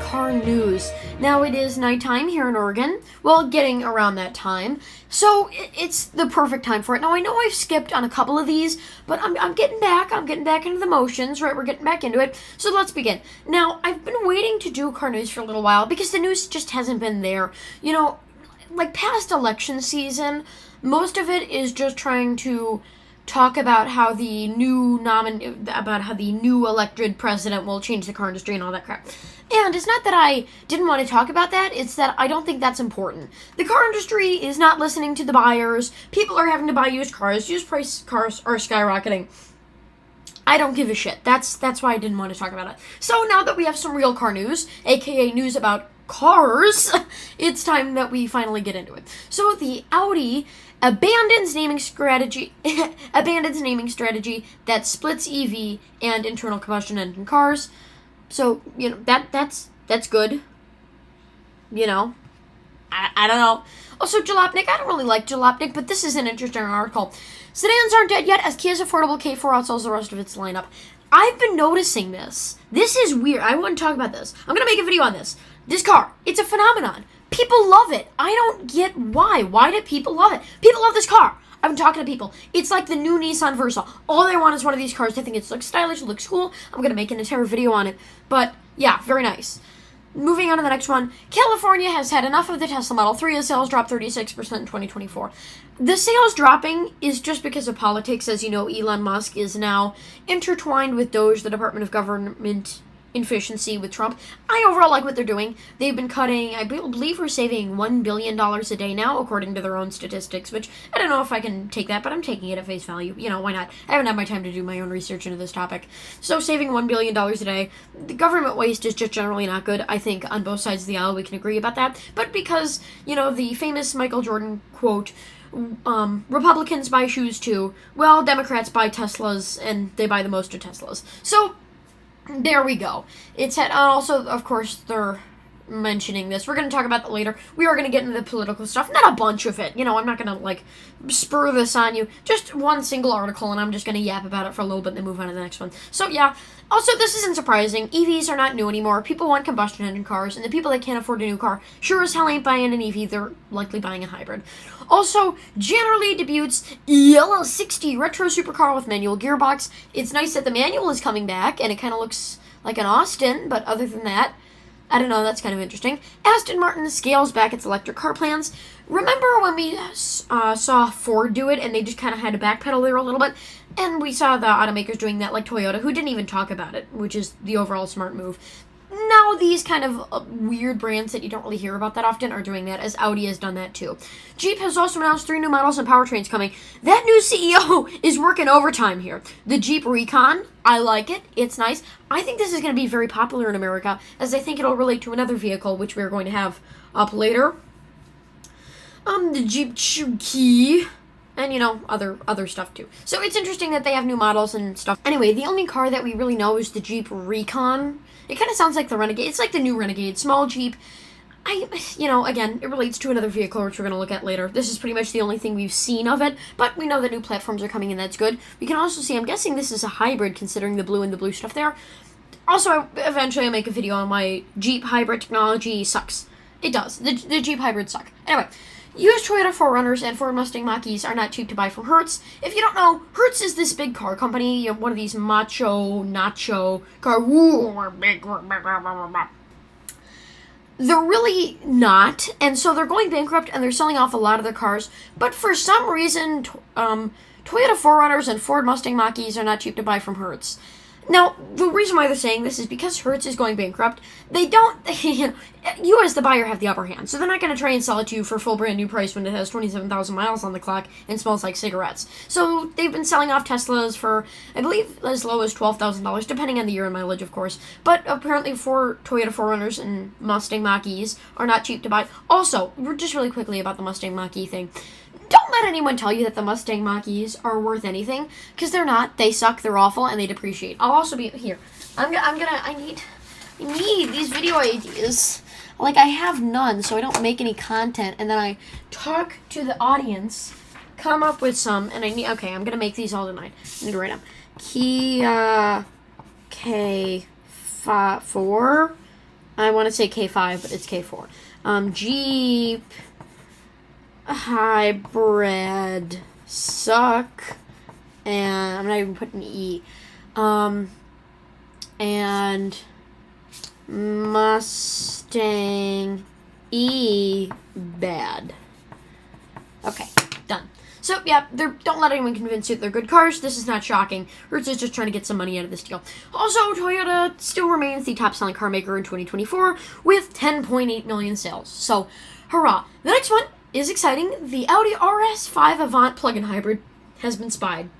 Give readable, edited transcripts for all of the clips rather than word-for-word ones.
car news. Now it is nighttime here in Oregon. Well, getting around that time. So it's the perfect time for it. Now I know I've skipped on a couple of these, but I'm getting back. I'm getting back into the motions, right? We're getting back into it. So let's begin. Now, I've been waiting to do car news for a little while because the news just hasn't been there. You know, like past election season, most of it is just trying to talk about how the new elected president will change the car industry and all that crap. And it's not that I didn't want to talk about that, it's that I don't think that's important. The car industry is not listening to the buyers. People are having to buy used cars. Used price cars are skyrocketing. I don't give a shit. That's why I didn't want to talk about it. So now that we have some real car news, aka news about cars, it's time that we finally get into it. So the Audi abandons naming strategy that splits EV and internal combustion engine cars. So, you know, that's good. You know, I don't know. Also, Jalopnik, I don't really like Jalopnik, but this is an interesting article. Sedans aren't dead yet as Kia's affordable K4 outsells the rest of its lineup. I've been noticing this. This is weird. I want to talk about this. I'm going to make a video on this. This car, it's a phenomenon. People love it. I don't get why. Why do people love it? People love this car. I've been talking to people. It's like the new Nissan Versa. All they want is one of these cars. They think it looks stylish, it looks cool. I'm going to make an entire video on it. But, yeah, very nice. Moving on to the next one. California has had enough of the Tesla Model 3 as sales dropped 36% in 2024. The sales dropping is just because of politics. As you know, Elon Musk is now intertwined with DOGE, the Department of Government Efficiency, with Trump. I overall like what they're doing. They've been cutting, I believe we're saving $1 billion a day now, according to their own statistics, which I don't know if I can take that, but I'm taking it at face value. You know, why not? I haven't had my time to do my own research into this topic. So saving $1 billion a day, the government waste is just generally not good. I think on both sides of the aisle we can agree about that. But because, you know, the famous Michael Jordan quote, Republicans buy shoes too, well, Democrats buy Teslas, and they buy the most of Teslas. So there we go. It's had also, of course, they're mentioning this. We're going to talk about that later. We are going to get into the political stuff. Not a bunch of it. You know, I'm not going to, like, spur this on you. Just one single article, and I'm just going to yap about it for a little bit and then move on to the next one. So, yeah. Also, this isn't surprising. EVs are not new anymore. People want combustion engine cars, and the people that can't afford a new car sure as hell ain't buying an EV. They're likely buying a hybrid. Also, generally debuts Yellow 60 retro supercar with manual gearbox. It's nice that the manual is coming back, and it kind of looks like an Austin, but other than that, I don't know, that's kind of interesting. Aston Martin scales back its electric car plans. Remember when we saw Ford do it, and they just kind of had to backpedal there a little bit? And we saw the automakers doing that, like Toyota, who didn't even talk about it, which is the overall smart move. Now these kind of weird brands that you don't really hear about that often are doing that, as Audi has done that too. Jeep has also announced 3 new models and powertrains coming. That new CEO is working overtime here. The Jeep Recon, I like it. It's nice. I think this is going to be very popular in America, as I think it'll relate to another vehicle, which we're going to have up later. The Jeep Cherokee, and, you know, other stuff, too. So it's interesting that they have new models and stuff. Anyway, the only car that we really know is the Jeep Recon. It kind of sounds like the Renegade. It's like the new Renegade. Small Jeep. You know, again, it relates to another vehicle, which we're going to look at later. This is pretty much the only thing we've seen of it, but we know that new platforms are coming in. That's good. We can also see, I'm guessing this is a hybrid, considering the blue and the blue stuff there. Also, eventually I'll make a video on why Jeep hybrid technology sucks. It does. The Jeep hybrids suck. Anyway. Used Toyota 4Runners and Ford Mustang Mach-E's are not cheap to buy from Hertz. If you don't know, Hertz is this big car company, you know, one of these nacho car. We're big. They're really not, and so they're going bankrupt, and they're selling off a lot of their cars. But for some reason, Toyota 4Runners and Ford Mustang Mach-E's are not cheap to buy from Hertz. Now, the reason why they're saying this is because Hertz is going bankrupt. They don't, you as the buyer have the upper hand, so they're not going to try and sell it to you for full brand new price when it has 27,000 miles on the clock and smells like cigarettes. So they've been selling off Teslas for, I believe, as low as $12,000, depending on the year and mileage, of course. But apparently for Toyota 4Runners and Mustang Mach-E's are not cheap to buy. Also, just really quickly about the Mustang Mach-E thing. Don't let anyone tell you that the Mustang Mach-E's are worth anything, because they're not. They suck, they're awful, and they depreciate. I'll also be here. I need these video ideas. Like, I have none, so I don't make any content, and then I talk to the audience, come up with some, and okay, I'm gonna make these all tonight. I need to write them. Kia K4 I want to say K5, but it's K4. Jeep hybrid suck, and I'm not even putting E. And Mustang E bad. Okay, done. So, yeah, don't let anyone convince you that they're good cars. This is not shocking. Hertz is just trying to get some money out of this deal. Also, Toyota still remains the top-selling car maker in 2024 with 10.8 million sales. So, hurrah. The next one is exciting. The Audi RS5 Avant plug-in hybrid has been spied.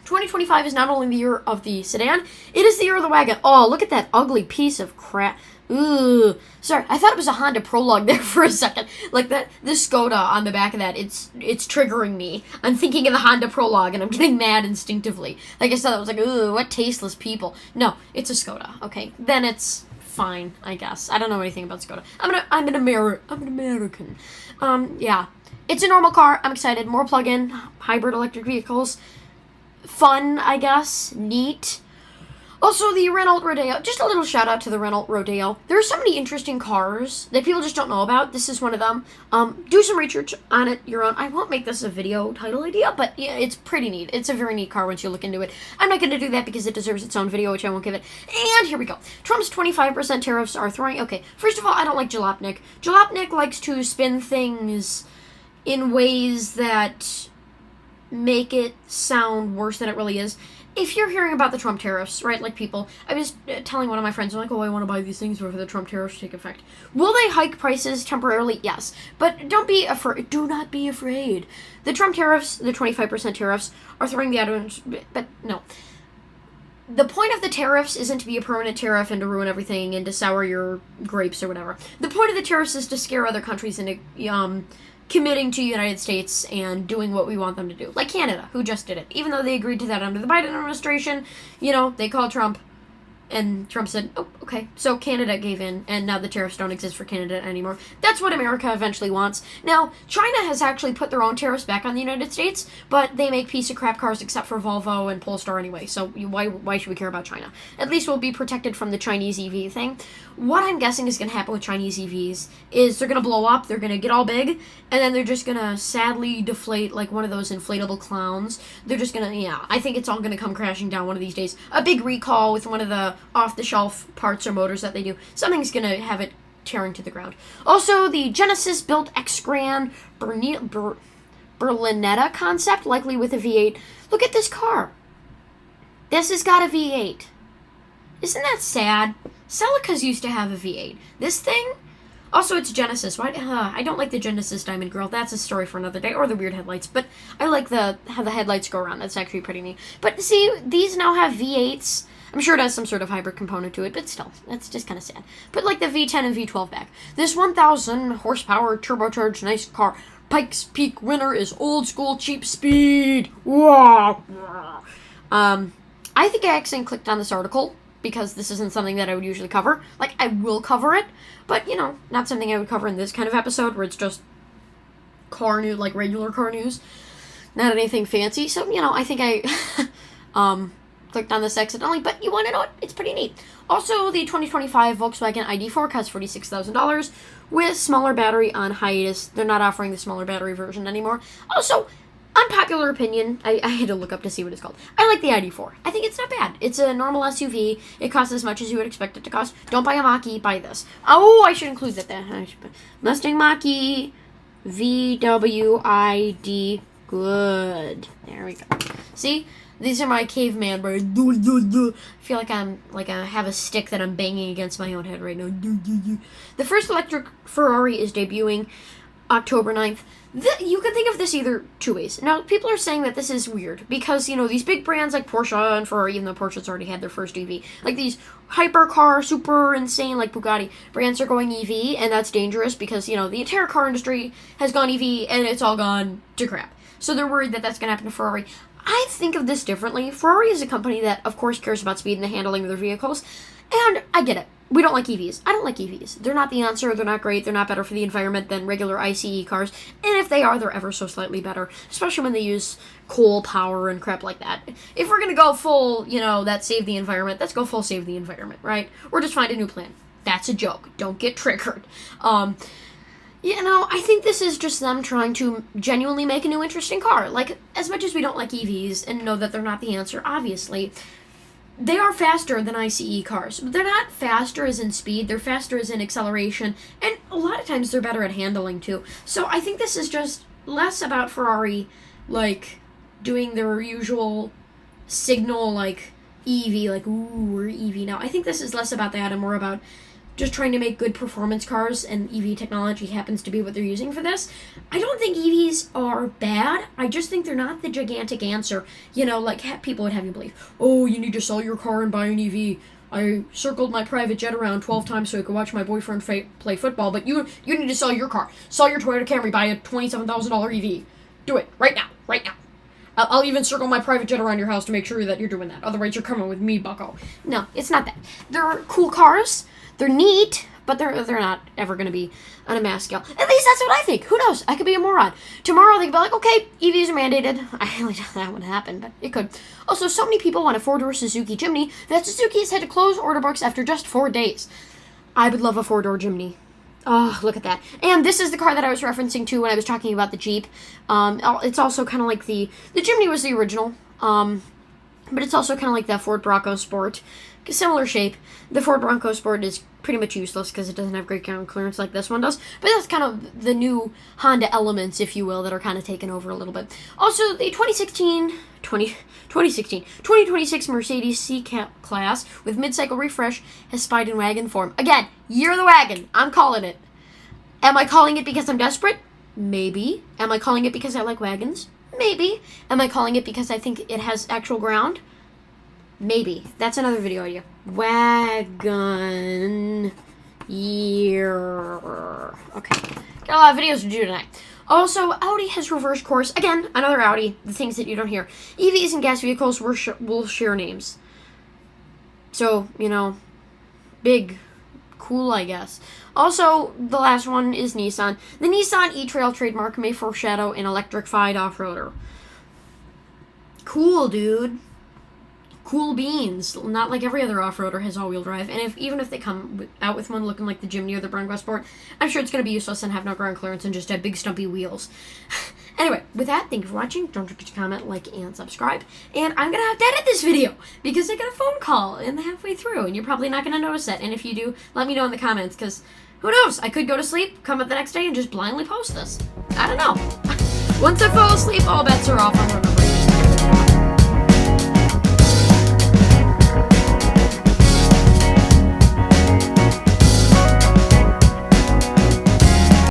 2025 is not only the year of the sedan, it is the year of the wagon. Oh, look at that ugly piece of crap. Ooh. Sorry, I thought it was a Honda Prologue there for a second. Like the Skoda on the back of that, it's triggering me. I'm thinking of the Honda Prologue and I'm getting mad instinctively. Like I said, I was like, ooh, what tasteless people. No, it's a Skoda. Okay, then it's fine, I guess. I don't know anything about Skoda. I'm an American. Yeah. It's a normal car. I'm excited. More plug-in hybrid electric vehicles. Fun, I guess. Neat. Also, the Renault Rodeo. Just a little shout out to the Renault Rodeo. There are so many interesting cars that people just don't know about. This is one of them. Do some research on it your own. I won't make this a video title idea, but yeah, it's pretty neat. It's a very neat car once you look into it. I'm not going to do that because it deserves its own video, which I won't give it. And here we go. Trump's 25% tariffs are throwing... Okay, first of all, I don't like Jalopnik. Jalopnik likes to spin things in ways that make it sound worse than it really is. If you're hearing about the Trump tariffs, right, like people, I was telling one of my friends, I'm like, oh, I want to buy these things before the Trump tariffs take effect. Will they hike prices temporarily? Yes. But don't be afraid. Do not be afraid. The Trump tariffs, the 25% tariffs, are throwing the items, but no. The point of the tariffs isn't to be a permanent tariff and to ruin everything and to sour your grapes or whatever. The point of the tariffs is to scare other countries into committing to the United States and doing what we want them to do. Like Canada, who just did it. Even though they agreed to that under the Biden administration, they called Trump, and Trump said, oh, okay. So Canada gave in, and now the tariffs don't exist for Canada anymore. That's what America eventually wants. Now, China has actually put their own tariffs back on the United States, but they make piece of crap cars except for Volvo and Polestar anyway, so why should we care about China? At least we'll be protected from the Chinese EV thing. What I'm guessing is going to happen with Chinese EVs is they're going to blow up, they're going to get all big, and then they're just going to sadly deflate like one of those inflatable clowns. They're just going to, I think it's all going to come crashing down one of these days. A big recall with one of the off-the-shelf parts or motors that they do. Something's going to have it tearing to the ground. Also, the Genesis-built X-Grand Berlinetta concept, likely with a V8. Look at this car. This has got a V8. Isn't that sad? Celicas used to have a V8. This thing? Also, it's Genesis. Why? I don't like the Genesis Diamond Grille. That's a story for another day. Or the weird headlights. But I like how the headlights go around. That's actually pretty neat. But see, these now have V8s. I'm sure it has some sort of hybrid component to it, but still, that's just kind of sad. Put like the V10 and V12 back. This 1,000 horsepower turbocharged nice car, Pikes Peak winner, is old school cheap speed. Wow. I think I accidentally clicked on this article because this isn't something that I would usually cover. Like, I will cover it, but, not something I would cover in this kind of episode where it's just car news, like regular car news. Not anything fancy. So, I think I clicked on this accidentally, but you want to know it? It's pretty neat. Also, the 2025 Volkswagen ID4 costs $46,000 with smaller battery on hiatus. They're not offering the smaller battery version anymore. Also, unpopular opinion, I had to look up to see what it's called. I like the ID4. I think it's not bad. It's a normal SUV. It costs as much as you would expect it to cost. Don't buy a Mach-E, buy this. Oh, I should include that then. Mustang Mach-E, VWID, good. There we go. See? These are my caveman birds. I feel like I have a stick that I'm banging against my own head right now. The first electric Ferrari is debuting October 9th. You can think of this either two ways. Now, people are saying that this is weird because, these big brands like Porsche and Ferrari, even though Porsche's already had their first EV, like these hypercar, super insane, like Bugatti, brands are going EV, and that's dangerous because, the entire car industry has gone EV and it's all gone to crap. So they're worried that that's going to happen to Ferrari. I think of this differently. Ferrari is a company that, of course, cares about speed and the handling of their vehicles, and I get it. We don't like EVs. I don't like EVs. They're not the answer. They're not great. They're not better for the environment than regular ICE cars, and if they are, they're ever so slightly better, especially when they use coal power and crap like that. If we're going to go full, that save the environment, let's go full save the environment, right? Or just find a new plan. That's a joke. Don't get triggered. I think this is just them trying to genuinely make a new interesting car. Like, as much as we don't like EVs and know that they're not the answer, obviously, they are faster than ICE cars. But they're not faster as in speed, they're faster as in acceleration, and a lot of times they're better at handling, too. So I think this is just less about Ferrari, like, doing their usual signal, like, Evie, like, ooh, we're Evie now. I think this is less about that and more about just trying to make good performance cars, and EV technology happens to be what they're using for this. I don't think EVs are bad. I just think they're not the gigantic answer. Like people would have you believe, oh, you need to sell your car and buy an EV. I circled my private jet around 12 times so I could watch my boyfriend play football, but you need to sell your car. Sell your Toyota Camry, buy a $27,000 EV. Do it, right now. I'll even circle my private jet around your house to make sure that you're doing that. Otherwise, you're coming with me, bucko. No, it's not that. They're cool cars. They're neat, but they're not ever going to be on a mass scale. At least that's what I think. Who knows? I could be a moron. Tomorrow they could be like, okay, EVs are mandated. I really don't know that would happen, but it could. Also, so many people want a four-door Suzuki Jimny that Suzuki has had to close order books after just 4 days. I would love a four-door Jimny. Oh, look at that. And this is the car that I was referencing to when I was talking about the Jeep. It's also kind of like the Jimny was the original, but it's also kind of like that Ford Bronco Sport. Similar shape. The Ford Bronco Sport is pretty much useless because it doesn't have great ground clearance like this one does. But that's kind of the new Honda elements, if you will, that are kind of taken over a little bit. Also, the 2026 Mercedes C-Class with mid-cycle refresh has spied in wagon form. Again, year of the wagon. I'm calling it. Am I calling it because I'm desperate? Maybe. Am I calling it because I like wagons? Maybe. Am I calling it because I think it has actual ground? Maybe. That's another video idea. Wagon year. Okay. Got a lot of videos to do tonight. Also, Audi has reversed course. Again, another Audi. The things that you don't hear. EVs and gas vehicles will share names. So, big, cool, I guess. Also, the last one is Nissan. The Nissan e-Trail trademark may foreshadow an electrified off-roader. Cool, dude. Cool beans. Not like every other off-roader has all-wheel drive. And even if they come out with one looking like the Jimny or the Bronco Sport, I'm sure it's going to be useless and have no ground clearance and just have big stumpy wheels. Anyway, with that, thank you for watching. Don't forget to comment, like, and subscribe. And I'm going to have to edit this video because I got a phone call in the halfway through, and you're probably not going to notice that. And if you do, let me know in the comments because who knows? I could go to sleep, come up the next day, and just blindly post this. I don't know. Once I fall asleep, all bets are off. I'm remembering.